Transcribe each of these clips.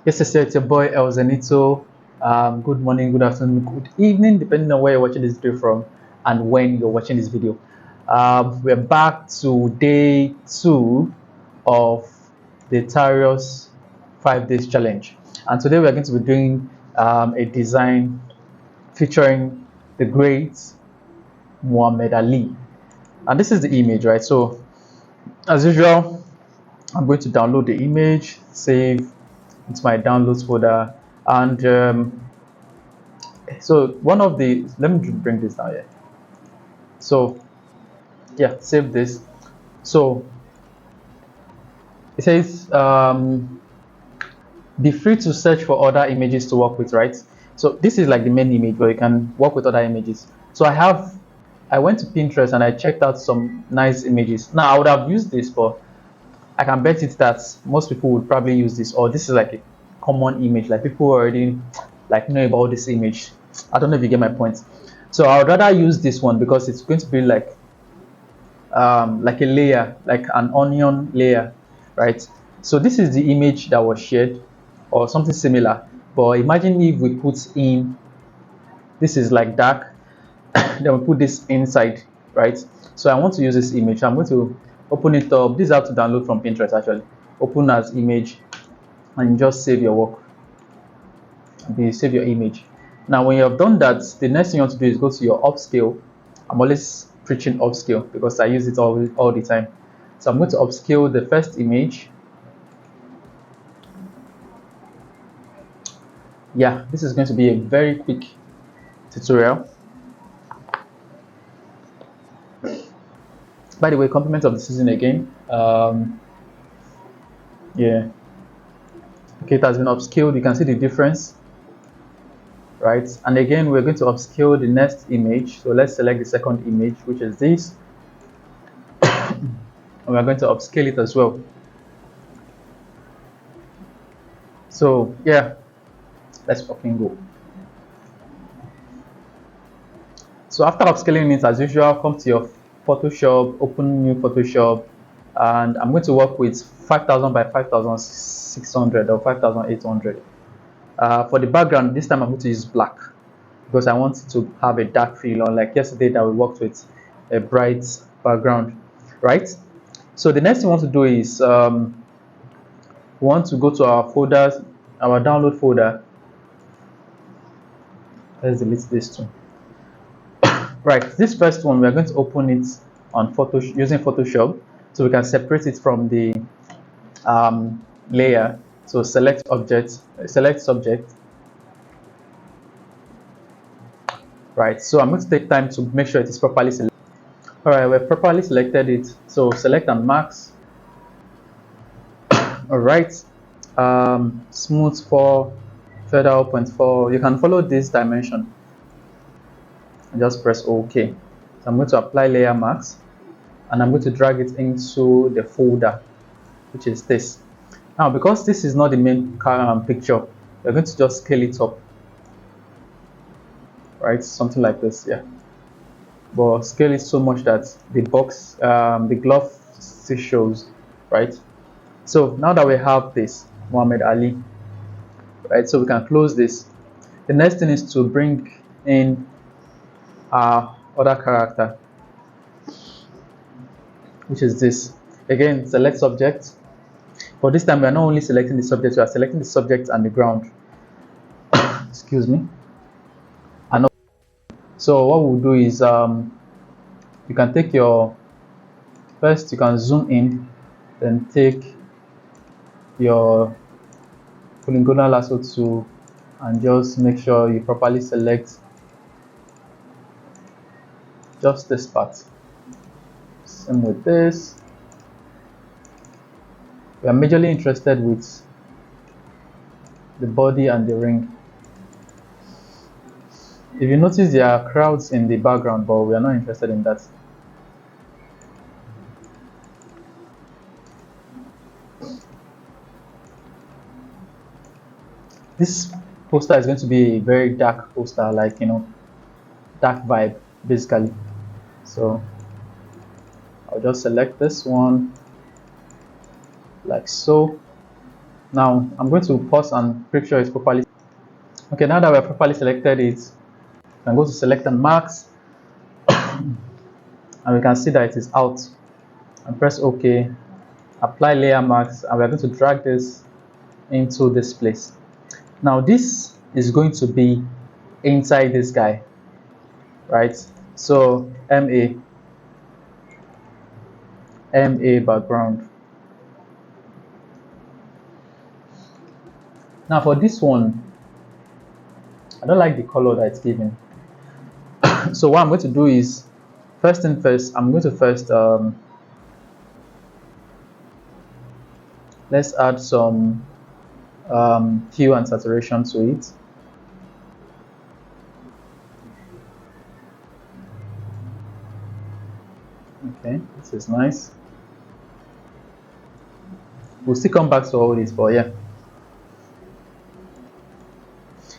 Yes, yes, it's your boy El Zenito. Good morning, good afternoon, good evening, depending on where you're watching this video from and when you're watching this video. We're back to day 2 of the Tarios 5 days challenge, and today we're going to be doing a design featuring the great Muhammad Ali. And this is the image, right? So, as usual, I'm going to download the image, save into my downloads folder, and so one of the, let me bring this down here. So yeah, save this. So it says be free to search for other images to work with, right? So this is like the main image where you can work with other images. So I went to Pinterest and I checked out some nice images. Now I would have used this, but I can bet it that most people would probably use this, or this is like a common image, like people already like know about this image. I don't know if you get my point. So I would rather use this one because it's going to be like a layer, like an onion layer, right? So this is the image that was shared or something similar, but imagine if we put in, this is like dark, then we put this inside, right? So I want to use this image. I'm going to open it up. This is how to download from Pinterest actually. Open as image and just save your work. Save your image. Now when you have done that, the next thing you want to do is go to your upscale. I'm always preaching upscale because I use it all the time. So I'm going to upscale the first image. Yeah, this is going to be a very quick tutorial. By the way, compliment of the season again. Yeah, okay, it has been upscaled. You can see the difference, right? And again, we're going to upscale the next image. So let's select the second image, which is this, and we're going to upscale it as well. So yeah, let's fucking go. So after upscaling it, as usual, come to your Photoshop, open new Photoshop, and I'm going to work with 5000 by 5600 or 5800. For the background, this time I'm going to use black because I want to have a dark feel, unlike yesterday that we worked with a bright background, right? So the next thing we want to do is we want to go to our folders, our download folder. Let's delete this too. Right, this first one we're going to open it on using Photoshop, so we can separate it from the layer. So select object, select subject. Right, so I'm going to take time to make sure it is properly selected. All right, we've properly selected it. So select and max. All right, smooth 4, feather 0.4. You can follow this dimension and just press OK. So I'm going to apply layer mask and I'm going to drag it into the folder, which is this. Now, because this is not the main picture, we're going to just scale it up, right? Something like this, yeah. But scale it so much that the box, the glove still shows, right? So now that we have this Muhammad Ali, right? So we can close this. The next thing is to bring in our other character, which is this. Again, select subject. But this time we are not only selecting the subject, we are selecting the subject and the ground. Excuse me. And so what we'll do is you can take your, first you can zoom in, then take your polygonal lasso tool and just make sure you properly select just this part. Same with this. We are majorly interested with the body and the ring. If you notice, there are crowds in the background, but we are not interested in that. This poster is going to be a very dark poster, like, you know, dark vibe basically. So I'll just select this one like so. Now I'm going to pause and make sure it's properly. Okay, now that we're properly selected it, I'm going to select and marks, and we can see that it is out. And press OK, apply layer marks, and we're going to drag this into this place. Now this is going to be inside this guy, right? So MA background. Now for this one, I don't like the color that it's given. So what I'm going to do is, first thing first, I'm going to first let's add some hue and saturation to it. Okay, this is nice. We'll still come back to all this, but yeah.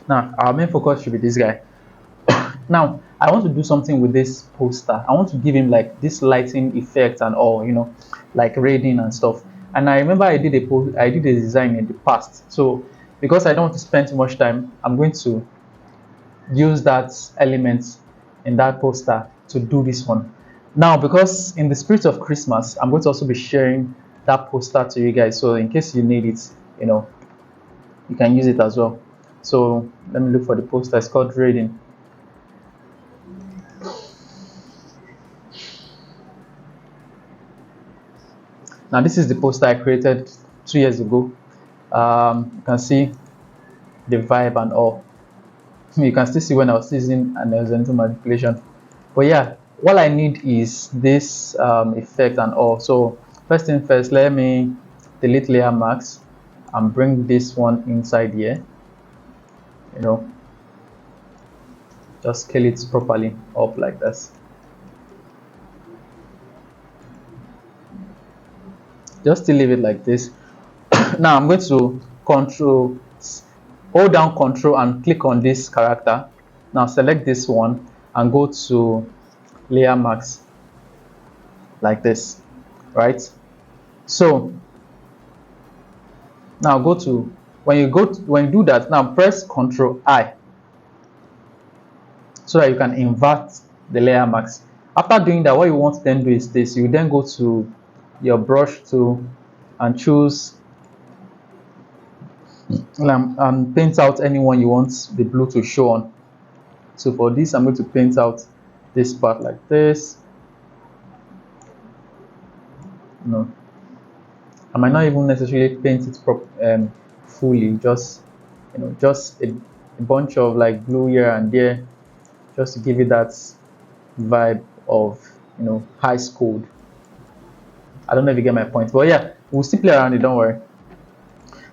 Now our main focus should be this guy. Now I want to do something with this poster. I want to give him like this lighting effect and all, like raiding and stuff. And I remember I did a design in the past. So because I don't want to spend too much time, I'm going to use that element in that poster to do this one. Now, because in the spirit of Christmas, I'm going to also be sharing that poster to you guys. So in case you need it, you can use it as well. So let me look for the poster. It's called Raiding. Now this is the poster I created 2 years ago. You can see the vibe and all. You can still see when I was using an horizontal manipulation. But yeah, what I need is this effect and all. So first thing first, let me delete layer marks and bring this one inside here. Just scale it properly up like this. Just still leave it like this. Now I'm going to hold down control and click on this character. Now select this one and go to layer max like this, right? So now go to when you do that, now press Ctrl I so that you can invert the layer max. After doing that, what you want to then do is this: you then go to your brush tool and choose and paint out anyone you want the blue to show on. So for this, I'm going to paint out this part like this. No, I might not even necessarily paint it fully, just just a bunch of like blue here and there, just to give it that vibe of high school. I don't know if you get my point, but yeah, we'll still play around it, don't worry.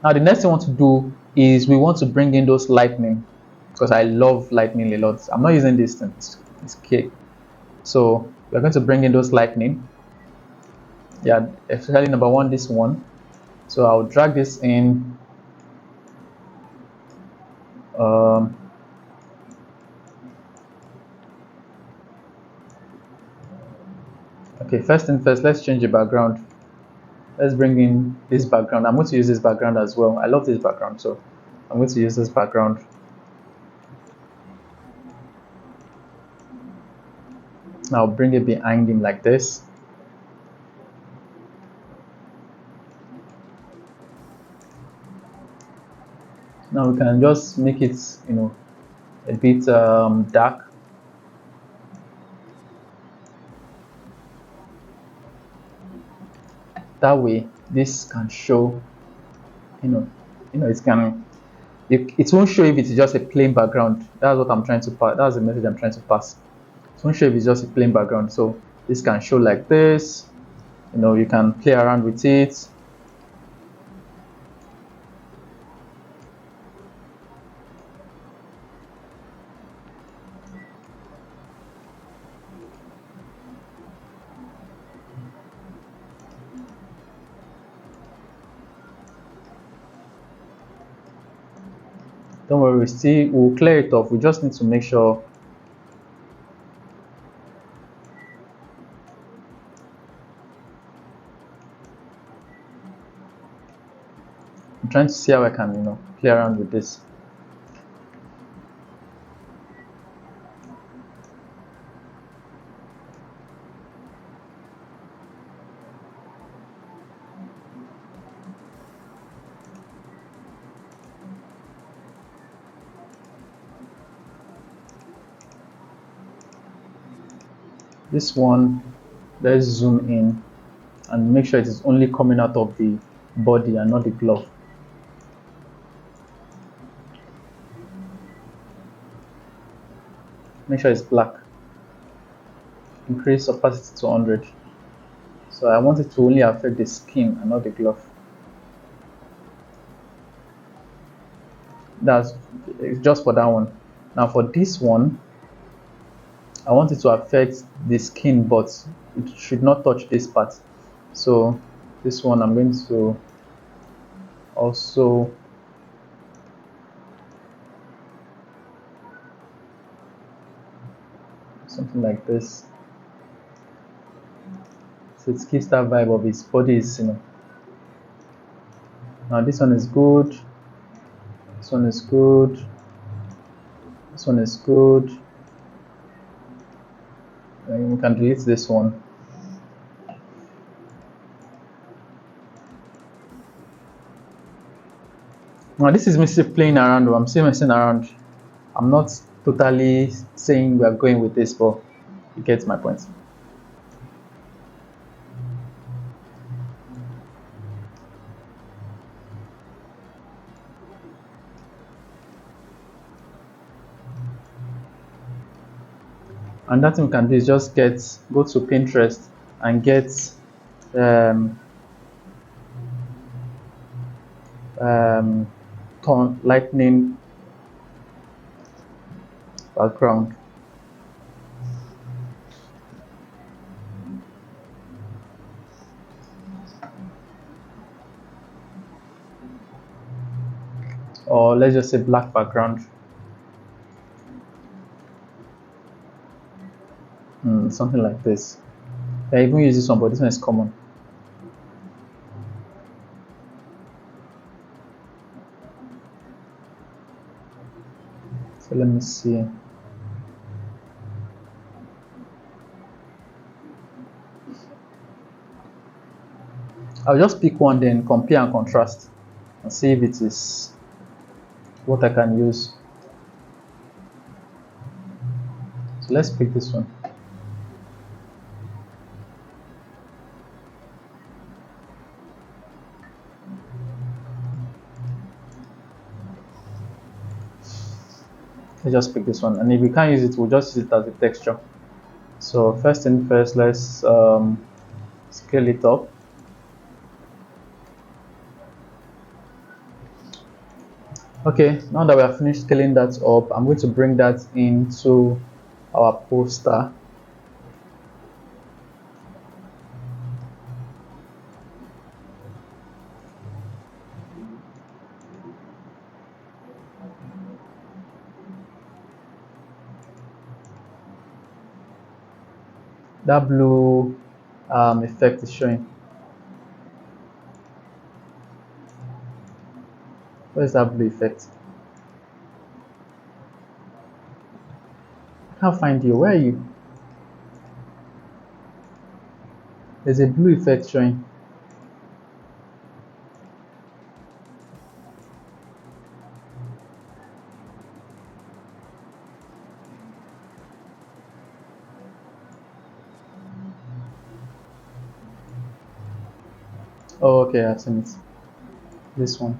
Now the next thing we want to do is we want to bring in those lightning, because I love lightning a lot. I'm not using this thing, it's okay. So we're going to bring in those lightning. Yeah, especially number one, this one. So I'll drag this in. um, okay, first thing first, let's change the background. Let's bring in this background. I'm going to use this background as well. I love this background, so I'm going to use this background. Now bring it behind him like this. Now we can just make it a bit dark. That way this can show, it won't show if it's just a plain background. That's what I'm trying to pass. That's the message I'm trying to pass. It won't show if it's just a plain background. So this can show like this. You can play around with it. Don't worry, we'll clear it off. We just need to make sure. I'm trying to see how I can, play around with this. This one, let's zoom in and make sure it is only coming out of the body and not the glove. Make sure it's black. Increase opacity to 100. So I want it to only affect the skin and not the glove. That's just for that one. Now for this one, I want it to affect the skin, but it should not touch this part. So this one, I'm going to also something like this. So it gives that vibe of his body is, Now this one is good. This one is good. This one is good. And we can delete this one. Now this is me still playing around. I'm still messing around. I'm not totally saying we are going with this, but you get my point. And that thing we can do is just go to Pinterest and get tone lightning background. Or let's just say black background. Something like this. I even use this one, but this one is common. So let me see. I'll just pick one, then compare and contrast and see if it is what I can use. So let's pick this one. Let's just pick this one, and if we can't use it, we'll just use it as a texture. So first thing first, let's scale it up. Okay, now that we have finished scaling that up, I'm going to bring that into our poster. That blue effect is showing. Where's that blue effect? I can't find you. Where are you? There's a blue effect showing. Oh, okay, I've seen it. This one.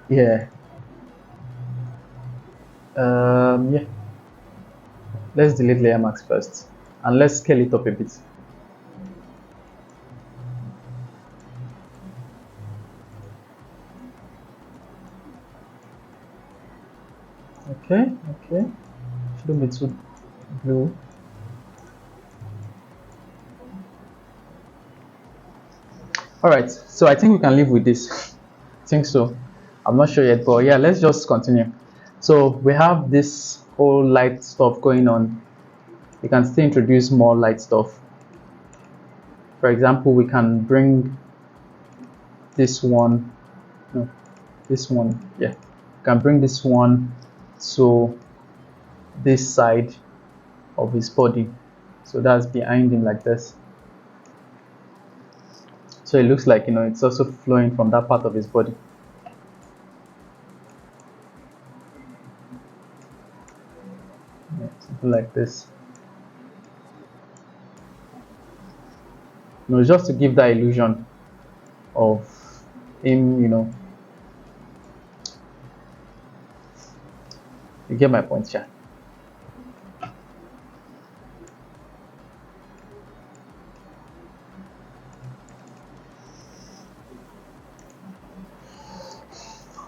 Yeah. Yeah. Let's delete layer mask first, and let's scale it up a bit. Okay, shouldn't be too blue. All right, so I think we can live with this. I think so. I'm not sure yet, but yeah, let's just continue. So we have this whole light stuff going on. We can still introduce more light stuff. For example, we can bring this one. No, this one, yeah, can bring this one to this side of his body, so that's behind him like this. So it looks like, it's also flowing from that part of his body. Yeah, something like this. Just to give that illusion of him, you get my point, yeah.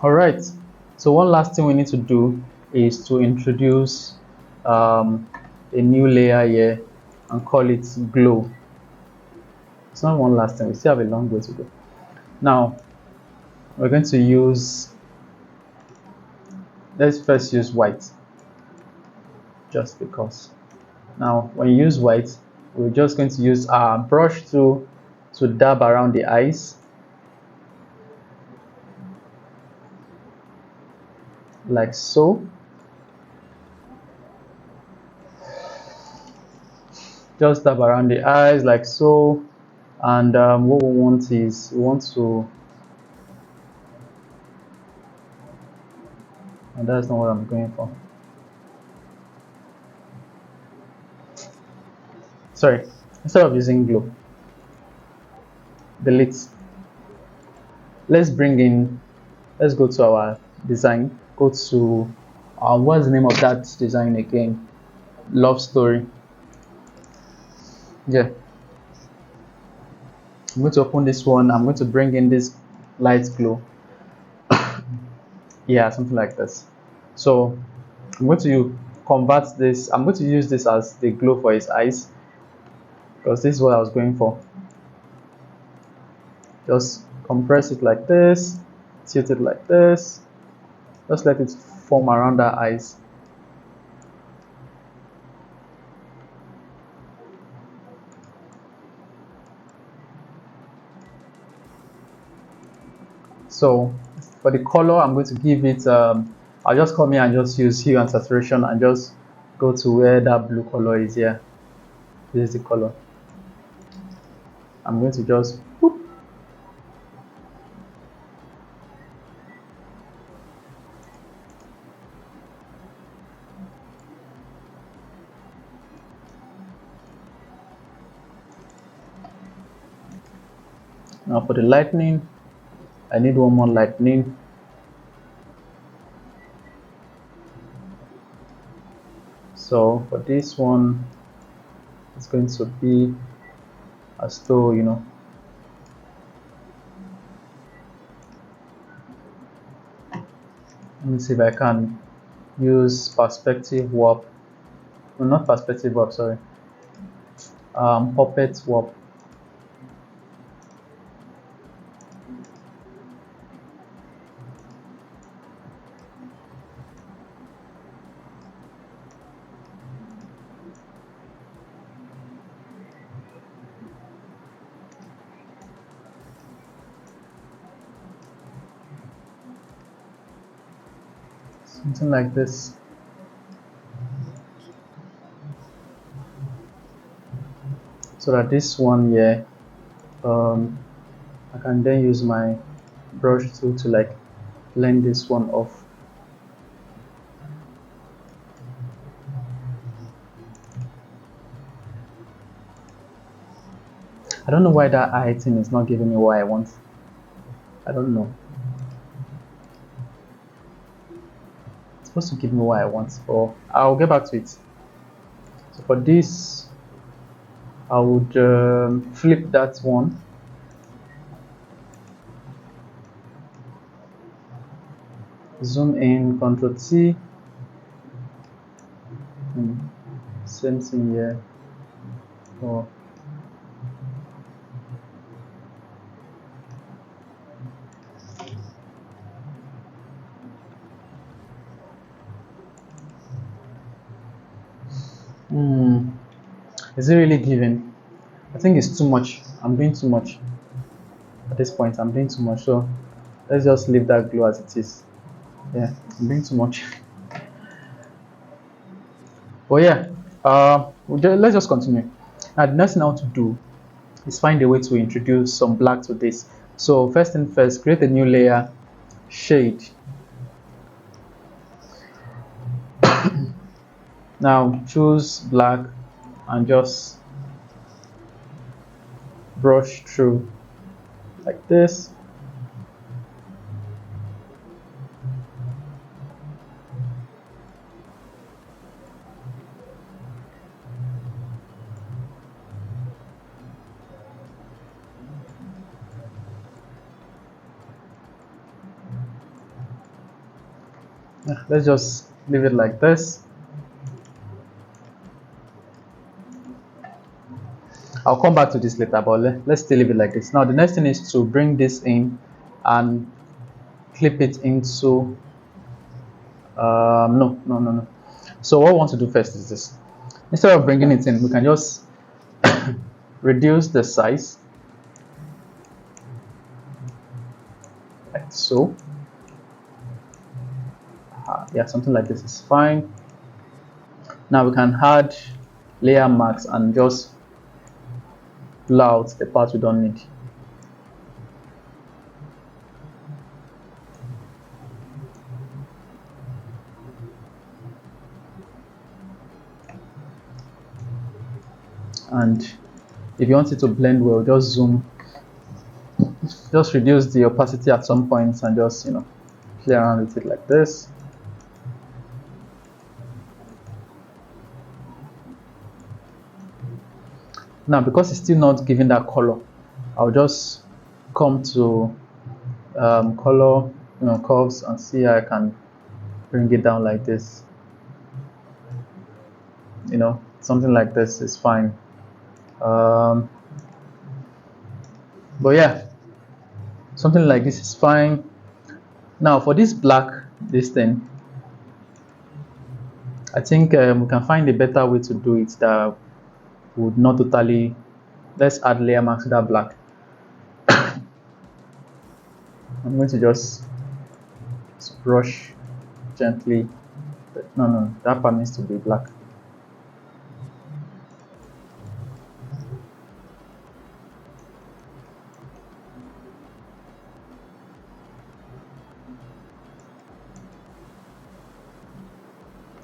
All right, so one last thing we need to do is to introduce a new layer here and call it glow. It's not one last thing, we still have a long way to go. Now we're going to use, let's first use white, just because. Now when you use white, we're just going to use our brush tool to dab around the eyes like so. Just dab around the eyes like so. And what we want is, we want to, and that's not what I'm going for. Sorry, instead of using glue, delete. Let's bring in, let's go to our design, go to what's the name of that design again? Love story. Yeah, I'm going to open this one. I'm going to bring in this light glow. Yeah, something like this. So I'm going to convert this, I'm going to use this as the glow for his eyes, because this is what I was going for. Just compress it like this, tilt it like this, just let it form around our eyes. So for the color, I'm going to give it, I'll just come here and just use hue and saturation and just go to where that blue color is here. This is the color. I'm going to just whoop. Now for the lightning, I need one more lightning. So for this one, it's going to be as though, let me see if I can use perspective warp. No, not perspective warp, sorry. Puppet warp. Something like this. So that this one here, I can then use my brush tool to like blend this one off. I don't know why that eye thing is not giving me what I want. I don't know. It's supposed to give me what I want, but I'll get back to it. So for this, I would flip that one. Zoom in, Ctrl T. Same thing here. Oh. Is it really giving? I think it's too much. I'm doing too much. At this point, I'm doing too much. So Let's just leave that glow as it is. Yeah, I'm doing too much. But yeah, let's just continue. Now the next thing I want to do is find a way to introduce some black to this. So first thing first, create a new layer, shade. Now choose black and just brush through like this. Let's just leave it like this. I'll come back to this later, but let's still leave it like this. Now the next thing is to bring this in and clip it into no. So what we want to do first is this. Instead of bringing it in, we can just reduce the size like so. Yeah, something like this is fine. Now we can add layer marks and just blur out the part we don't need. And if you want it to blend well, just zoom, just reduce the opacity at some points and just play around with it like this. Now because it's still not giving that color, I'll just come to color curves and see how I can bring it down like this. Something like this is fine. But yeah, something like this is fine. Now for this thing, I think we can find a better way to do it that would not totally. Let's add layer mask to that black. I'm going to just brush gently. No, that part needs to be black.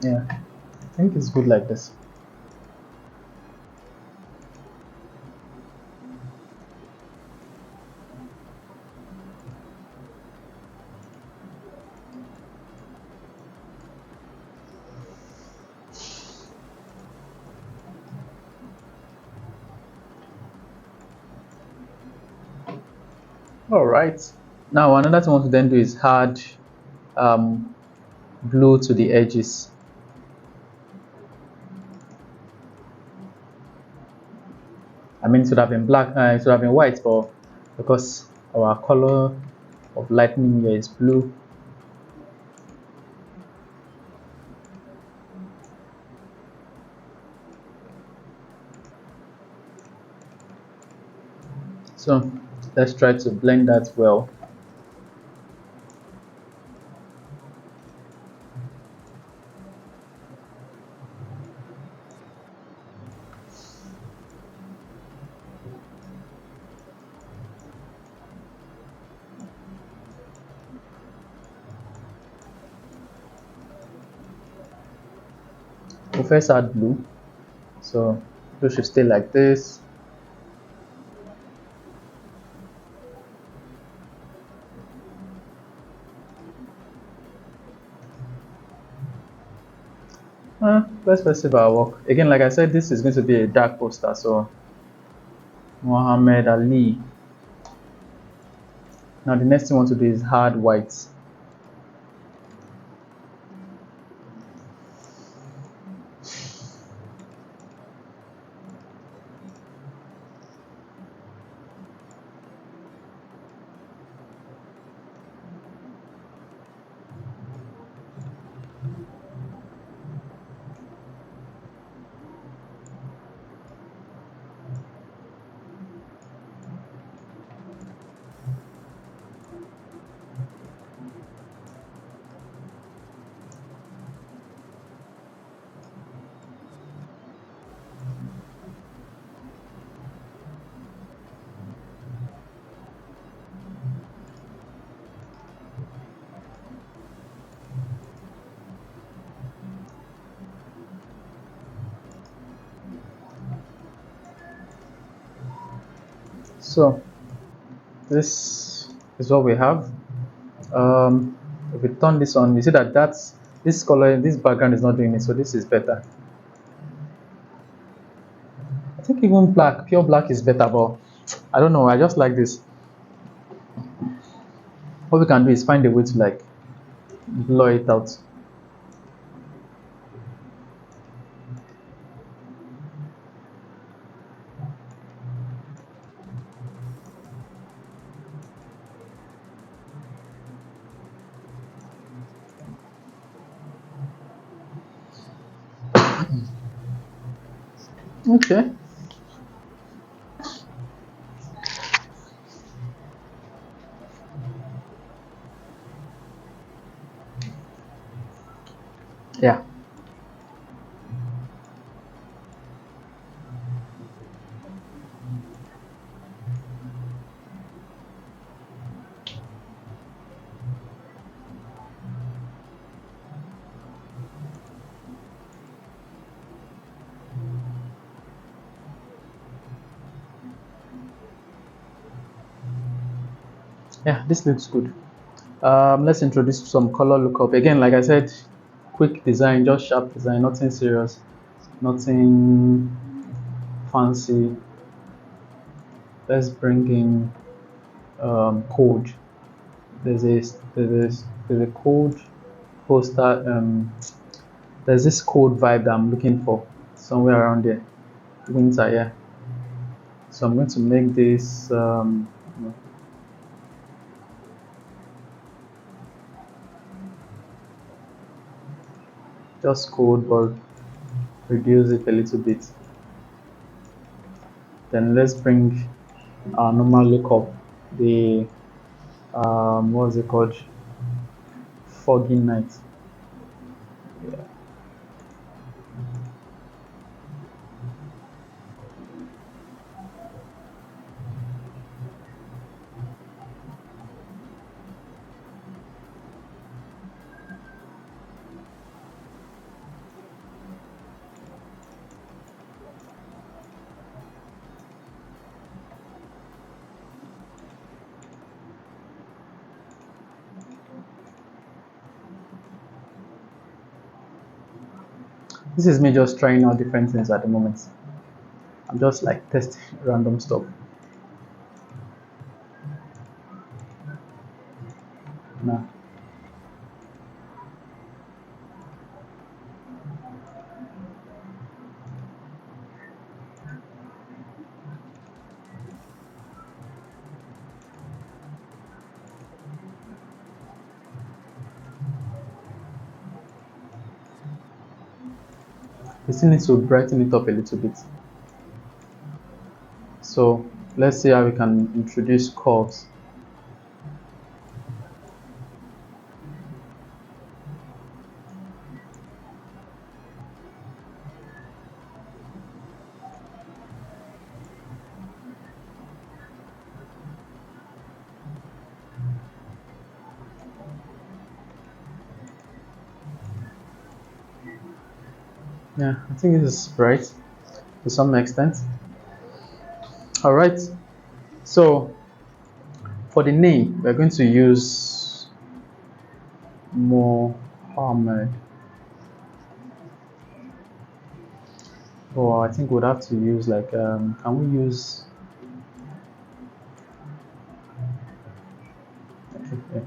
Yeah, I think it's good like this. All right. Now another thing I want to then do is add blue to the edges. I mean, it should have been black. It should have been white, but because our color of lightning here is blue. So let's try to blend that well. We'll first add blue. So blue should stay like this. Let's first see our work. Again, like I said, this is going to be a dark poster. So Muhammad Ali. Now the next thing we want to do is hard white. So this is what we have. If we turn this on, you see that this color, this background is not doing it, so this is better. I think even black, pure black is better, but I don't know. I just like this. What we can do is find a way to like blur it out. Okay. Yeah. Yeah, this looks good. Let's introduce some color lookup. Again, like I said, quick design, just sharp design, nothing serious, nothing fancy. Let's bring in code. There's a code poster. There's this code vibe that I'm looking for somewhere around there. Winter, yeah. So I'm going to make this just code, but reduce it a little bit. Then let's bring our normal lookup. The what's it called? Foggy night. Yeah. This is me just trying out different things at the moment. I'm just like testing random stuff. Nah. We still need to brighten it up a little bit. So let's see how we can introduce curves. Yeah, I think this is right to some extent. All right. So for the name, we're going to use Muhammed. Or I think we'd have to use like can we use okay,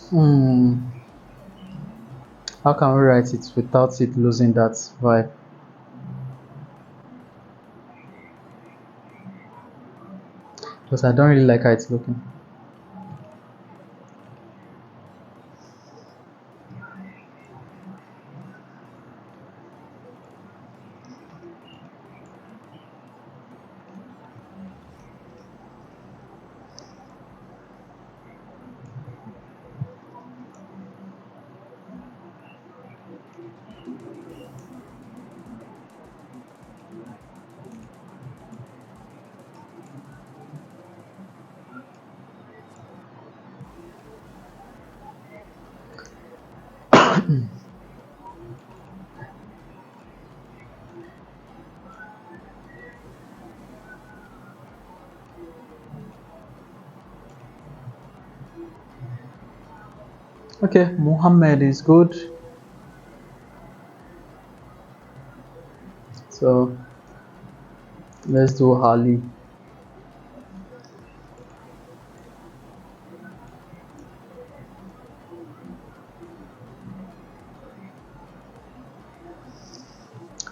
hmm. How can we write it without it losing that vibe? Because I don't really like how it's looking. Okay, Muhammed is good. So let's do Ali.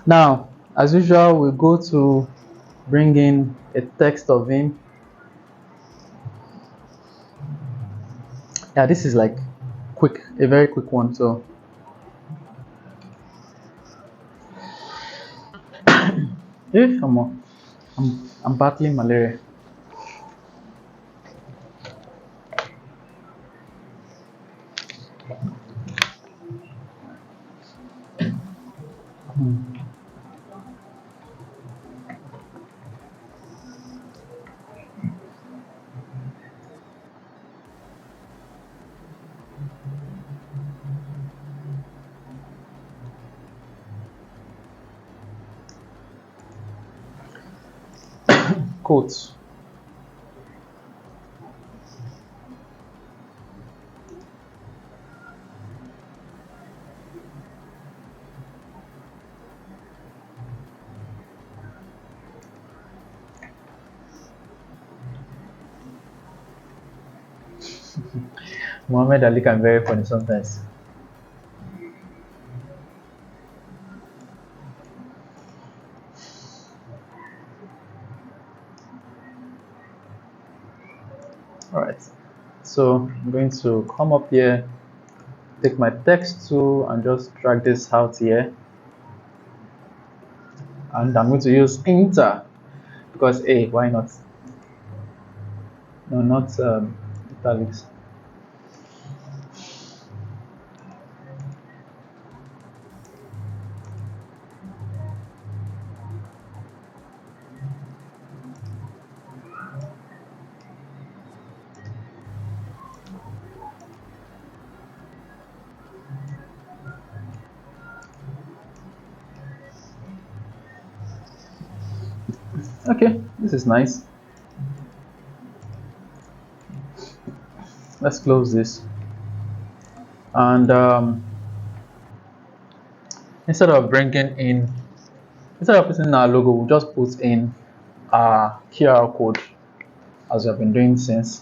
Now, as usual, we go to bring in a text of him. Yeah, this is like quick, a very quick one. So, I'm battling malaria. Hmm. Quotes. Muhammad Ali can be very funny sometimes. All right. So I'm going to come up here, take my text tool, and just drag this out here. And I'm going to use enter because hey, why not? No, not italics. Okay, this is nice. Let's close this. And instead of bringing in, instead of putting our logo, we'll just put in our QR code as we have been doing since.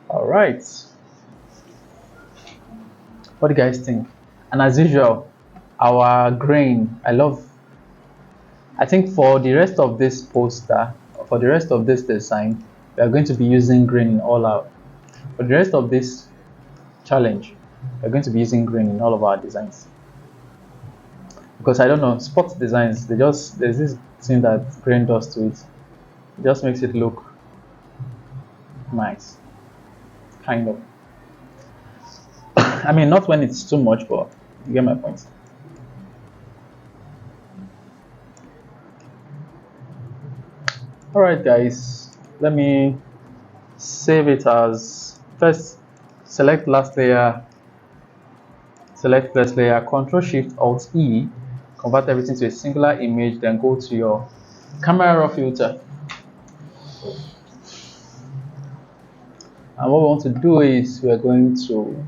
All right. What do you guys think? And as usual, our grain. I think for the rest of this poster, for the rest of this design, we are going to be using green in all our. For the rest of this challenge, we're going to be using green in all of our designs. Because I don't know, sports designs, there's this thing that green does to it. It just makes it look nice, kind of. I mean, not when it's too much, but you get my point. All right, guys, let me save it as first. Select last layer, Control Shift Alt E, convert everything to a singular image, then go to your camera raw filter. And what we want to do is we are going to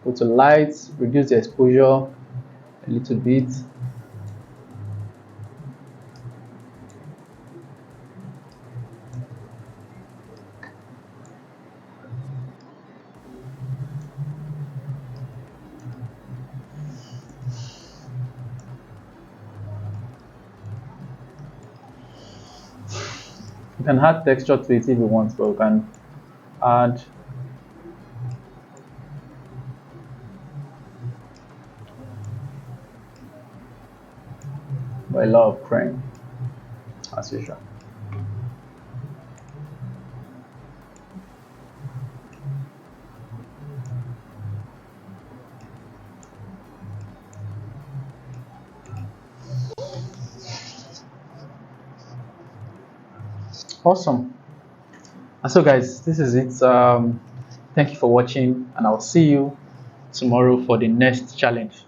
go to light, reduce the exposure a little bit. You can add texture to it if you want, but you can add a lot of cream as usual. Awesome. And so guys, this is it. Thank you for watching, and I'll see you tomorrow for the next challenge.